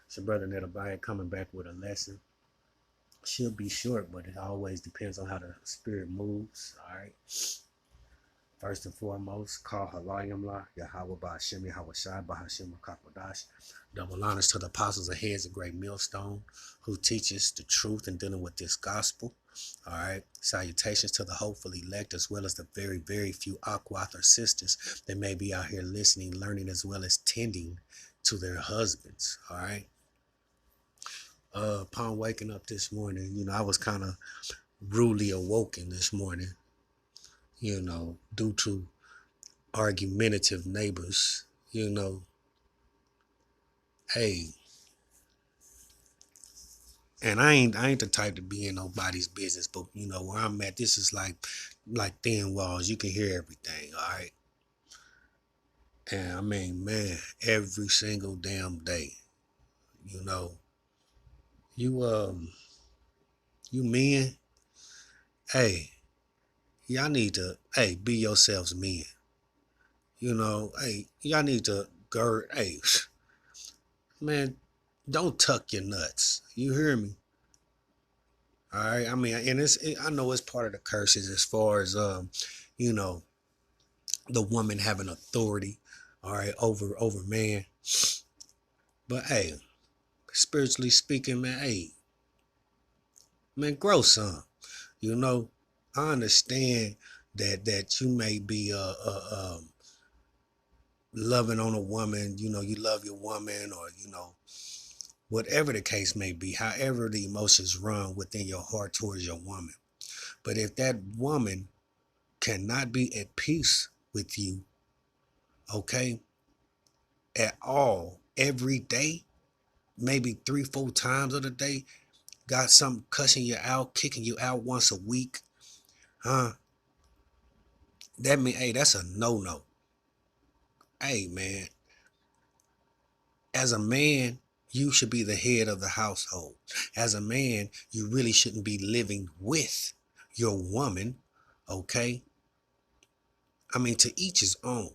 It's your brother Netabaya coming back with a lesson. Should be short, but it always depends on how the spirit moves. All right. First and foremost, call Halayimla, Yahweh Ba'ashem, Yahweh Shai, Bahashem, Kakwadash. Double honors to the apostles and heads of Great Millstone who teaches the truth in dealing with this gospel. All right. Salutations to the hopeful elect as well as the very, very few Aquath or sisters that may be out here listening, learning, as well as tending to their husbands. All right. Upon waking up this morning, I was kind of rudely awoken this morning, due to argumentative neighbors, hey, and I ain't the type to be in nobody's business, but where I'm at, this is like thin walls. You can hear everything, all right? And I mean, man, every single damn day, you know, you you men, hey, y'all need to be yourselves men. Hey, y'all need to gird, hey, man, don't tuck your nuts. You hear me? All right. I mean, and I know it's part of the curses as far as you know, the woman having authority, all right, over man. But hey, spiritually speaking, man, hey, man, grow some. You know, I understand that you may be loving on a woman. You love your woman, or whatever the case may be. However, the emotions run within your heart towards your woman. But if that woman cannot be at peace with you, okay, at all, every day, maybe 3, 4 times of the day, got something cussing you out, kicking you out once a week, huh? That mean, hey, that's a no-no. Hey, man, as a man, you should be the head of the household. As a man, you really shouldn't be living with your woman, okay? I mean, to each his own,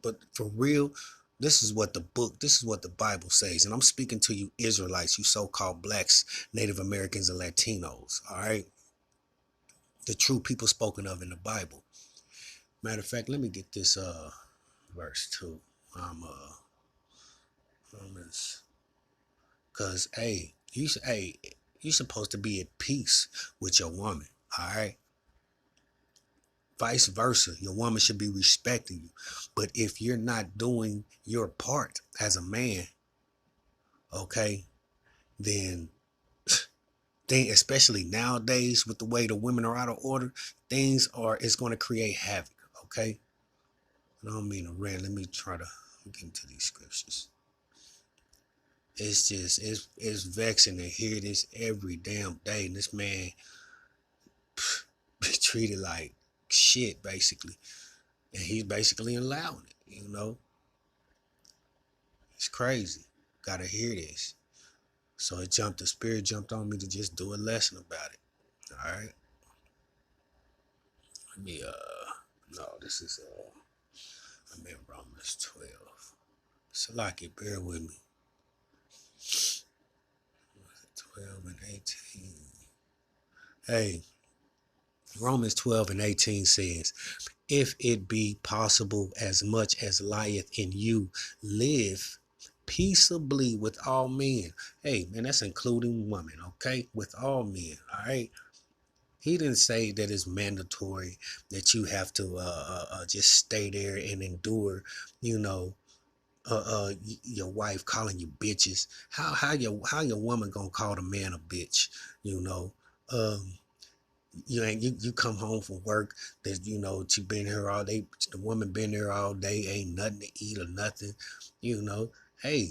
but for real, this is what the Bible says. And I'm speaking to you Israelites, you so-called blacks, Native Americans, and Latinos, all right? The true people spoken of in the Bible. Matter of fact, let me get this verse too. Romans, cause you supposed to be at peace with your woman, all right? Vice versa, your woman should be respecting you. But if you're not doing your part as a man, okay, then especially nowadays with the way the women are out of order, it's going to create havoc, okay? I don't mean to rant. Let me try to get into these scriptures. It's just it's vexing to hear this every damn day, and this man be treated like shit basically, and he's basically allowing it. It's crazy. Gotta hear this. So the spirit jumped on me to just do a lesson about it. All right. Let me no, this is I'm in Romans 12. Salaki, bear with me. 12 and 18. Hey, Romans 12 and 18 says, if it be possible, as much as lieth in you, live peaceably with all men. Hey, man, that's including women, okay? With all men, all right? He didn't say that it's mandatory that you have to just stay there and endure, you know, your wife calling you bitches. How your woman gonna call the man a bitch? You know, um, you come home from work that she been here all day. The woman been there all day, ain't nothing to eat or nothing. You know, hey,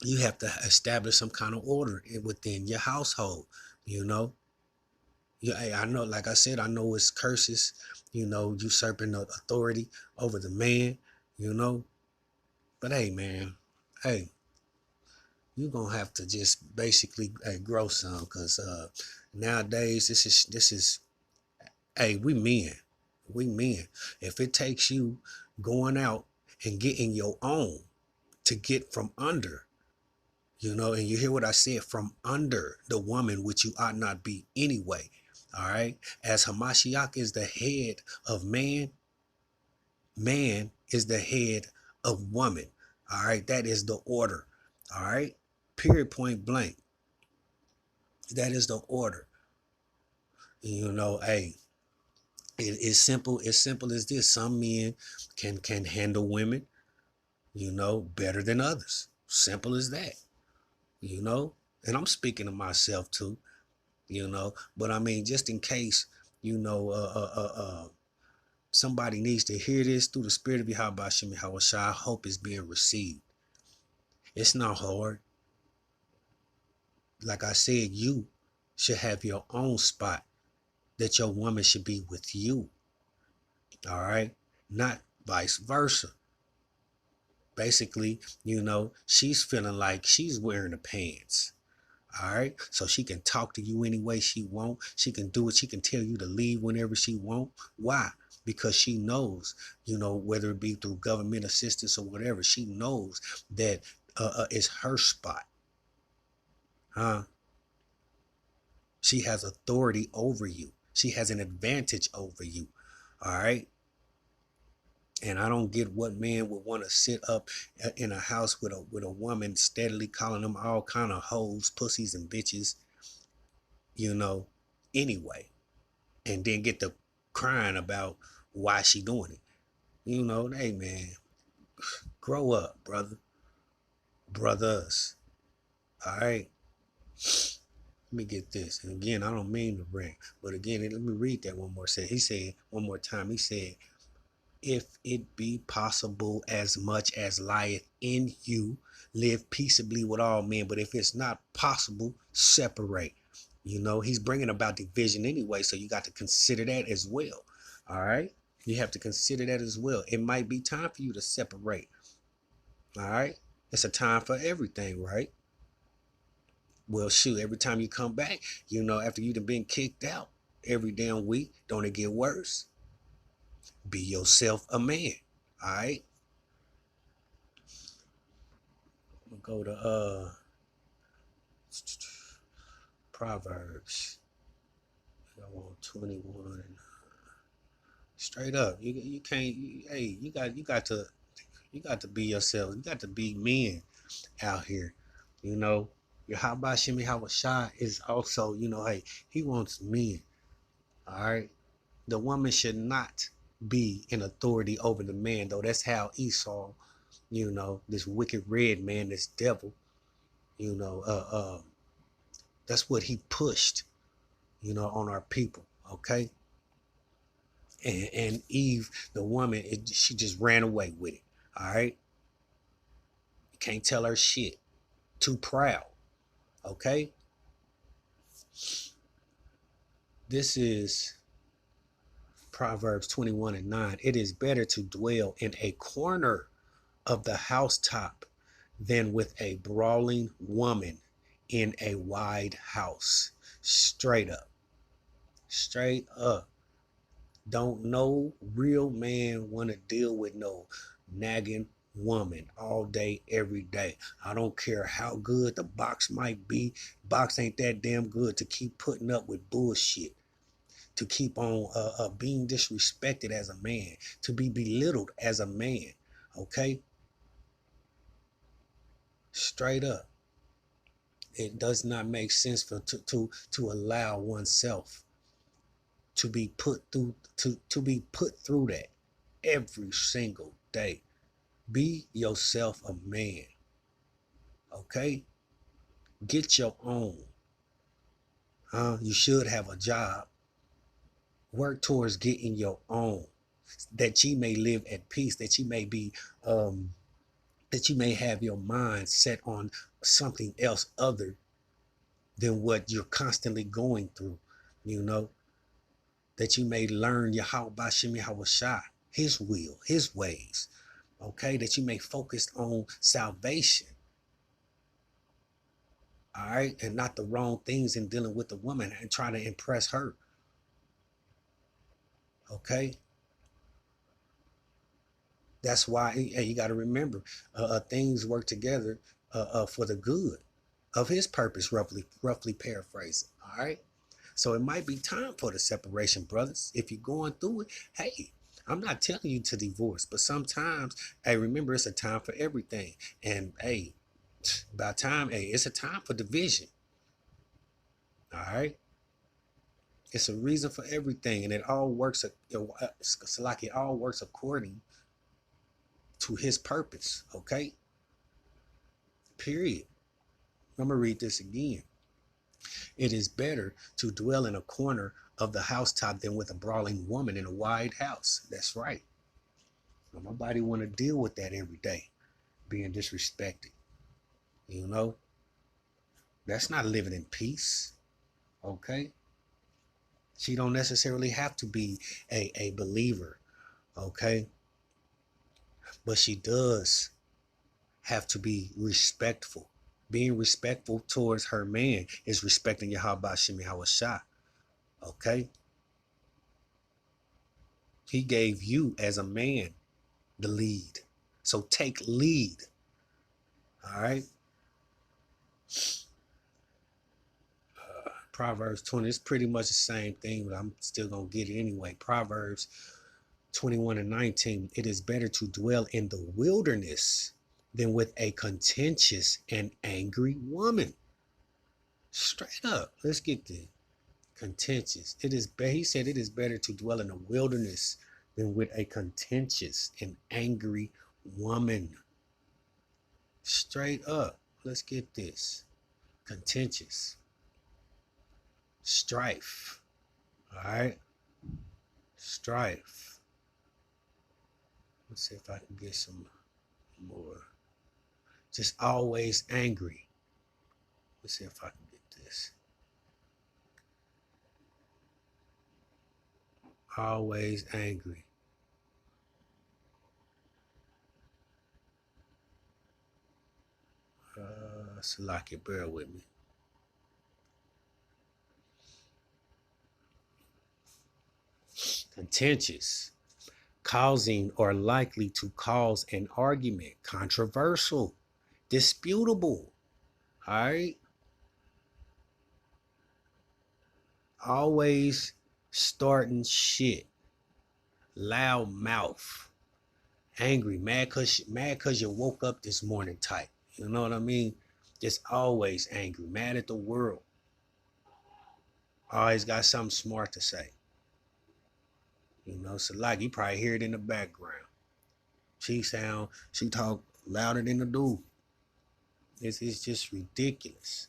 you have to establish some kind of order within your household. You know, hey, I know, like I said, I know it's curses. Usurping the authority over the man. You know, but hey, man, hey, you gonna have to just basically grow some, because nowadays this is hey, we men. If it takes you going out and getting your own to get from under, You know, and you hear what I said, from under the woman, which you ought not be anyway. All right. As Hamashiach is the head of man, man is the head of woman. All right. That is the order. All right. Period, point blank. That is the order. You know, hey, it's simple. As simple as this. Some men can handle women, you know, better than others. Simple as that. You know, and I'm speaking to myself too. You know, but I mean, just in case, you know, somebody needs to hear this through the spirit of Yahweh Shem Yahweh, I hope it's being received. It's not hard. Like I said, you should have your own spot that your woman should be with you. All right. Not vice versa. Basically, you know, she's feeling like she's wearing the pants. All right. So she can talk to you any way she want. She can do it. She can tell you to leave whenever she want. Why? Because she knows, you know, whether it be through government assistance or whatever, she knows that it's her spot. Huh? She has authority over you. She has an advantage over you. All right. And I don't get what man would want to sit up in a house with a woman steadily calling them all kind of hoes, pussies, and bitches, you know, anyway, and then get to crying about why she doing it. You know, hey man, grow up, brother, brothers. All right. Let me get this. And again, I don't mean to bring, but again, let me read that one more. He said one more time. He said, if it be possible, as much as lieth in you, live peaceably with all men. But if it's not possible, separate. You know, he's bringing about division anyway, so you got to consider that as well. All right. You have to consider that as well. It might be time for you to separate. All right. It's a time for everything, right? Well, shoot, every time you come back, you know, after you've been kicked out every damn week, don't it get worse? Be yourself a man. All right. I'm gonna go to Proverbs. I want 21. Straight up. You can't hey, you got to be yourself. You got to be men out here. You know, your Habba Shimmy Hawashai is also, you know, hey, he wants men. All right. The woman should not be in authority over the man, though. That's how Esau, you know, this wicked red man, this devil, you know, that's what he pushed, you know, on our people. Okay. And Eve, the woman, she just ran away with it. All right. You can't tell her shit. Too proud. Okay. This is Proverbs 21:9. It is better to dwell in a corner of the housetop than with a brawling woman in a wide house. Straight up. Straight up. Don't no real man want to deal with no nagging woman all day, every day. I don't care how good the box might be. Box ain't that damn good to keep putting up with bullshit, to keep on being disrespected as a man, to be belittled as a man. Okay? Straight up. It does not make sense to allow oneself to be put through to be put through that every single day. Be yourself a man. Okay? Get your own. You should have a job. Work towards getting your own, that ye may live at peace, that you may be that you may have your mind set on something else other than what you're constantly going through, you know, that you may learn Yahweh Bashem Yahweh Shai, his will, his ways, okay, that you may focus on salvation, all right, and not the wrong things in dealing with the woman and trying to impress her, okay. That's why, hey, you got to remember, things work together for the good. of his purpose, roughly paraphrasing. All right. So it might be time for the separation, brothers. If you're going through it, hey, I'm not telling you to divorce, but sometimes, hey, remember it's a time for everything. And hey, by time, hey, it's a time for division. All right. It's a reason for everything, and it all works. It's like it all works according to his purpose. Okay. Period. I'm gonna read this again. It is better to dwell in a corner of the housetop than with a brawling woman in a wide house. That's right. Nobody want to deal with that every day, being disrespected. You know, that's not living in peace. Okay. She don't necessarily have to be a believer. Okay. But she does have to be respectful. Being respectful towards her man is respecting Yahweh Shem Yahweh Shah. Okay. He gave you as a man the lead. So take lead. All right. Proverbs 20, it's pretty much the same thing, but I'm still going to get it anyway. Proverbs 21 and 19. It is better to dwell in the wilderness than with a contentious and angry woman. Straight up. Let's get the contentious. He said it is better to dwell in the wilderness than with a contentious and angry woman. Straight up. Let's get this. Contentious. Strife. All right. Strife. Let's see if I can get some more. Just always angry. Let's see if I can get this. Always angry. Salaki, bear with me. Contentious. Causing or likely to cause an argument. Controversial. Disputable. All right. Always starting shit. Loud mouth. Angry. Mad cause you woke up this morning type. You know what I mean? Just always angry. Mad at the world. Always got something smart to say. You know, so like you probably hear it in the background. She talk louder than the dude. It's just ridiculous.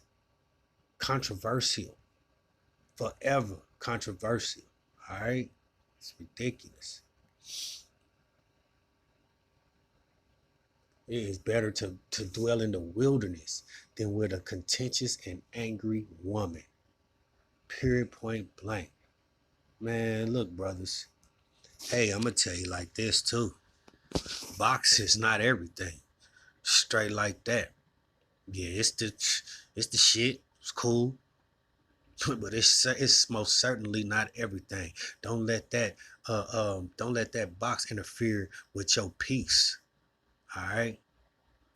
Controversial. Forever controversial. All right? It's ridiculous. It is better to dwell in the wilderness than with a contentious and angry woman. Period, point blank. Man, look, brothers. Hey, I'm going to tell you like this, too. Box is not everything. Straight like that. Yeah, it's the shit. It's cool. But it's most certainly not everything. Don't let that box interfere with your peace. All right?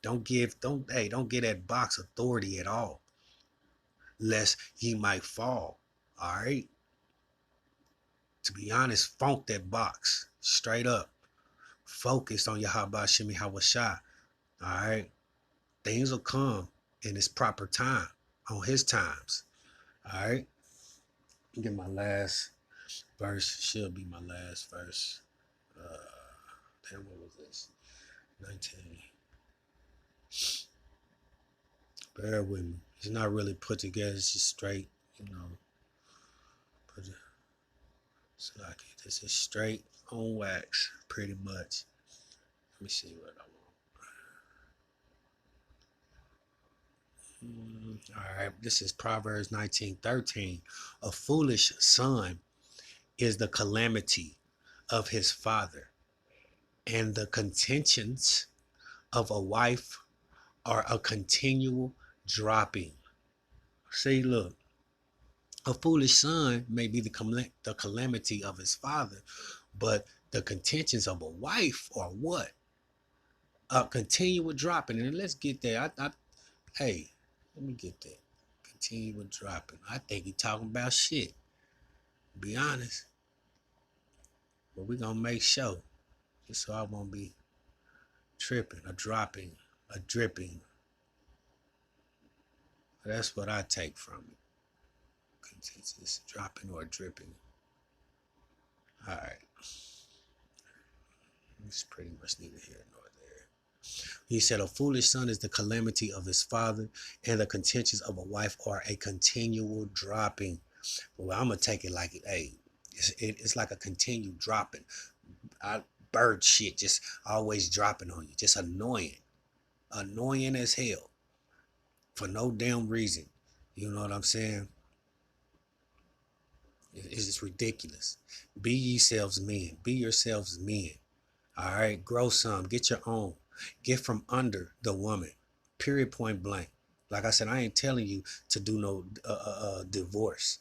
Don't give that box authority at all. Lest ye might fall. All right? To be honest, funk that box. Straight up. Focus on Yahweh Shem Yahweh Shah. All right? Things will come in its proper time, on his times. All right? Get my last verse. Should be my last verse. Damn, what was this? 19. Bear with me. It's not really put together. It's just straight, you know. It's like this is straight on wax, pretty much. Let me see what I want. All right, this is Proverbs 19:13. A foolish son is the calamity of his father, and the contentions of a wife are a continual dropping. See, look, a foolish son may be the calamity of his father, but the contentions of a wife are what? A continual dropping. And let's get there. Hey, Let me get that. Continue with dropping. I think he talking about shit. Be honest. But we gonna make sure. Just so I won't be tripping or dropping or dripping. That's what I take from it. Consensus dropping or dripping. Alright. It's pretty much neither here nor there. He said, a foolish son is the calamity of his father, and the contentions of a wife are a continual dropping. Well, I'm going to take it like, hey, it's like a continued dropping. Bird shit just always dropping on you. Just annoying. Annoying as hell. For no damn reason. You know what I'm saying? It's just ridiculous. Be yourselves men. Be yourselves men. All right, grow some, get your own, get from under the woman, period, point blank. Like I said, I ain't telling you to do no divorce.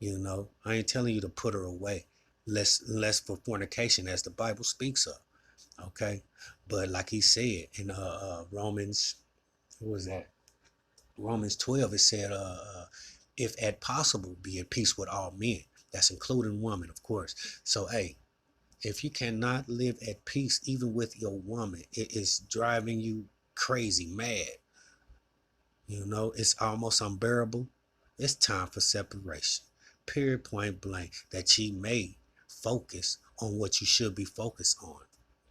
You know, I ain't telling you to put her away, less for fornication, as the Bible speaks of. Okay, but like he said in Romans, what was that? Romans 12. It said, if at possible, be at peace with all men. That's including women, of course. So, hey, if you cannot live at peace even with your woman, it is driving you crazy, mad. You know, it's almost unbearable. It's time for separation. Period, point blank. That she may focus on what you should be focused on.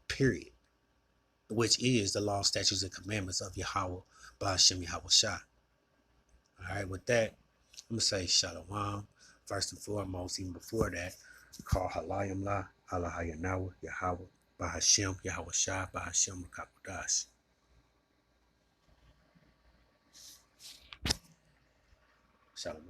Period. Which is the law, statutes, and commandments of Yahweh, Ba'ashem Yahweh Shah. All right, with that, I'm going to say Shalom. First and foremost, even before that, call Halayim La, Allah Hayanawa, Yahweh, Bahashem, Yahweh Shah, Bahashem, Makakodash. Shalom.